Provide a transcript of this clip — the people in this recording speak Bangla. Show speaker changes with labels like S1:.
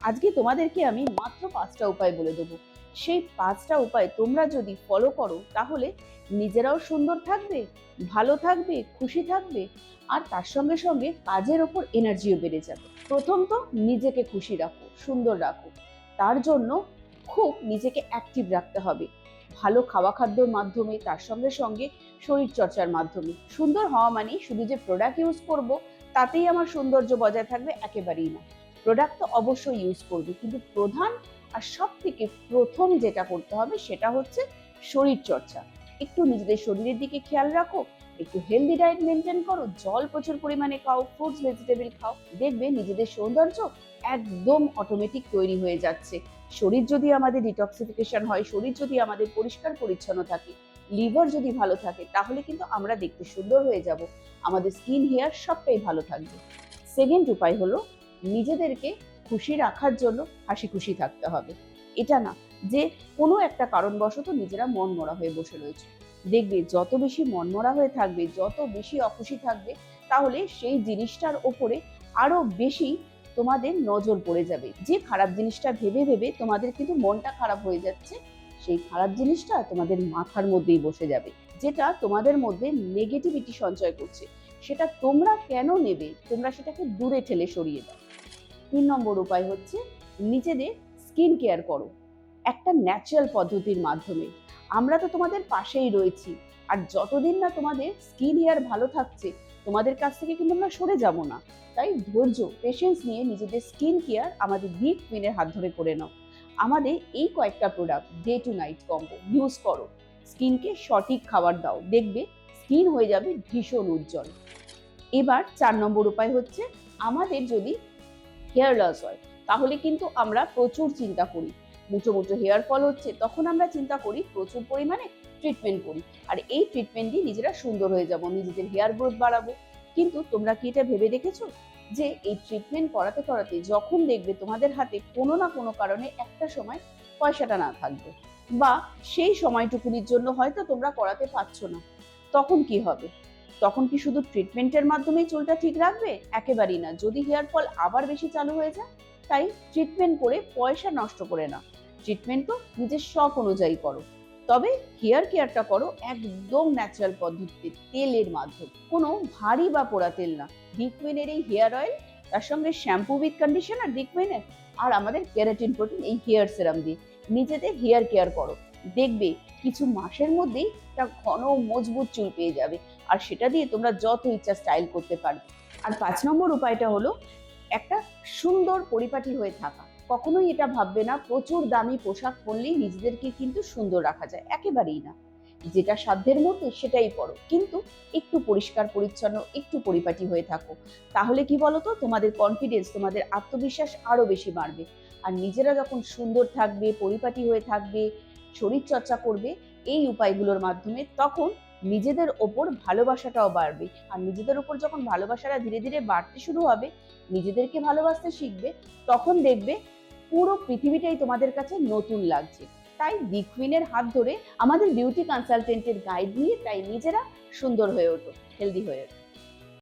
S1: আজকে তোমাদেরকে আমি মাত্র 5টা উপায় বলে দেবো। সেই 5টা উপায় তোমরা যদি ফলো করো তাহলে নিজেরাও সুন্দর থাকবে, ভালো থাকবে, খুশি থাকবে, আর তার সঙ্গে সঙ্গে কাজের ওপর এনার্জিও বেড়ে যাবে। প্রথম তো নিজেকে খুশি রাখো, সুন্দর রাখো। তার জন্য খুব নিজেকে অ্যাক্টিভ রাখতে হবে, ভালো খাওয়া খাদ্যর মাধ্যমে, তার সঙ্গে সঙ্গে শরীর চর্চার মাধ্যমে। সুন্দর হওয়া মানে শুধু যে প্রোডাক্ট ইউজ করব তাতেই আমার সৌন্দর্য বজায় থাকবে, একেবারেই না। প্রোডাক্ট তো অবশ্যই ইউজ করবে, কিন্তু প্রধান আর সব থেকে প্রথম যেটা করতে হবে সেটা হচ্ছে শরীর চর্চা। একটু নিজেদের শরীরের দিকে খেয়াল রাখো, একটু হেলদি ডায়েট মেনটেন করো, জল প্রচুর পরিমাণে খাও, ফ্রুটস ভেজিটেবল খাও, দেখবে নিজেদের সৌন্দর্য একদম অটোমেটিক তৈরি হয়ে যাচ্ছে। শরীর যদি আমাদের ডিটক্সিফিকেশন হয়, শরীর যদি আমাদের পরিষ্কার পরিচ্ছন্ন থাকে, লিভার যদি ভালো থাকে, তাহলে কিন্তু আমরা দেখতে সুন্দর হয়ে যাব, আমাদের স্কিন হেয়ার সবটাই ভালো থাকবে। সেকেন্ড উপায় হলো নিজেদেরকে খুশি রাখার জন্য হাসি খুশি থাকতে হবে। এটা না যে কোনো একটা কারণবশত নিজেরা মনমরা হয়ে বসে রয়েছে। দেখবে যত বেশি মনমরা হয়ে থাকবে, যত বেশি অখুশি থাকবে, তাহলে সেই জিনিসটার ওপরে আরো বেশি তোমাদের নজর পড়ে যাবে। যে খারাপ জিনিসটা ভেবে ভেবে তোমাদের কিন্তু মনটা খারাপ হয়ে যাচ্ছে, সেই খারাপ জিনিসটা তোমাদের মাথার মধ্যেই বসে যাবে, যেটা তোমাদের মধ্যে নেগেটিভিটি সঞ্চয় করছে। সেটা তোমরা কেন নেবে? তোমরা সেটাকে দূরে ঠেলে সরিয়ে দাও। 3 নম্বর উপায় হচ্ছে নিজেদের স্কিন কেয়ার করো একটা ন্যাচারাল পদ্ধতির মাধ্যমে। আমরা তো তোমাদের পাশেই রয়েছি, আর যতদিন না তোমাদের স্কিন হেয়ার ভালো থাকছে, তোমাদের কাছ থেকে কিন্তু আমরা সরে যাব না। তাই ধৈর্য, পেশেন্স নিয়ে নিজেদের স্কিন কেয়ার আমাদের দিক কুইনের হাত ধরে করে নাও। আমাদের এই কয়েকটা product day to night combo use করো, স্কিনকে সঠিক খাবার দাও, দেখবে স্কিন হয়ে যাবে ভীষণ উজ্জ্বল। এবার 4 নম্বর উপায় হচ্ছে, আমাদের যদি হেয়ার লস হয় তাহলে কিন্তু আমরা প্রচুর চিন্তা করি, মুঠো মুঠো হেয়ার ফল হচ্ছে, তখন আমরা চিন্তা করি, প্রচুর পরিমাণে ট্রিটমেন্ট করি, আর এই ট্রিটমেন্ট দিয়ে নিজেরা সুন্দর হয়ে যাব, নিজেদের হেয়ার গ্রোথ বাড়াবো। কিন্তু তোমরা কি এটা ভেবে দেখেছো যে এই ট্রিটমেন্ট করাতে করাতে যখন দেখবে তোমাদের হাতে কোনো না কোনো কারণে একটা সময় পয়সাটা না থাকবে, বা সেই সময়টুকুনির জন্য হয়তো তোমরা করাতে পারছো না, তখন কি হবে? তখন কি শুধু ট্রিটমেন্টের মাধ্যমেই চুলটা ঠিক রাখবে? একেবারেই না। যদি হেয়ার ফল আবার বেশি চালু হয়ে যায়, তাই ট্রিটমেন্ট করে পয়সা নষ্ট করে না, ট্রিটমেন্ট তো নিজের শখ অনুযায়ী করো। তবে হেয়ার কেয়ারটা করো একদম ন্যাচারাল পদ্ধতিতে, তেলের মাধ্যমে, কোনো ভারী বা পোড়া তেল না। ডিকুইনের এই হেয়ার অয়েল, তার সঙ্গে শ্যাম্পু উইথ কন্ডিশনার ডিকুইনের, আর আমাদের কেরাটিন প্রোটিন এই হেয়ার সিরাম দিয়ে নিজেদের হেয়ার কেয়ার করো, দেখবে কিছু মাসের মধ্যেই একটা ঘন মজবুত চুল পেয়ে যাবে, আর সেটা দিয়ে তোমরা যত ইচ্ছা স্টাইল করতে পারবে। আর 5 নম্বর উপায়টা হলো একটা সুন্দর পরিপাটি হয়ে থাকা। কখনোই এটা ভাববে না প্রচুর দামি পোশাক পরলেই নিজেদেরকে কিন্তু সুন্দর রাখা যায়, একেবারেই না। যেটা সাধ্যের মধ্যে সেটাই পরো, কিন্তু একটু পরিষ্কার পরিচ্ছন্ন, একটু পরিপাটি হয়ে থাকো। তাহলে কি বলতো, তোমাদের কনফিডেন্স, তোমাদের আত্মবিশ্বাস আরো বেশি বাড়বে। আর নিজেরা যখন সুন্দর থাকবে, পরিপাটি হয়ে থাকবে, শরীর চর্চা করবে এই উপায়গুলোর মাধ্যমে, তখন নিজেদের ওপর ভালোবাসাটাও বাড়বে। আর নিজেদের ওপর যখন ভালোবাসাটা ধীরে ধীরে বাড়তে শুরু হবে, নিজেদেরকে ভালোবাসতে শিখবে, তখন দেখবে পুরো পৃথিবীটাই তোমাদের কাছে নতুন লাগছে। তাই দি কুইনের হাত ধরে, আমাদের বিউটি কনসালটেন্টের গাইড নিয়ে, তাই নিজেরা সুন্দর হয়ে ওঠো, হেলদি হয়ে ওঠো।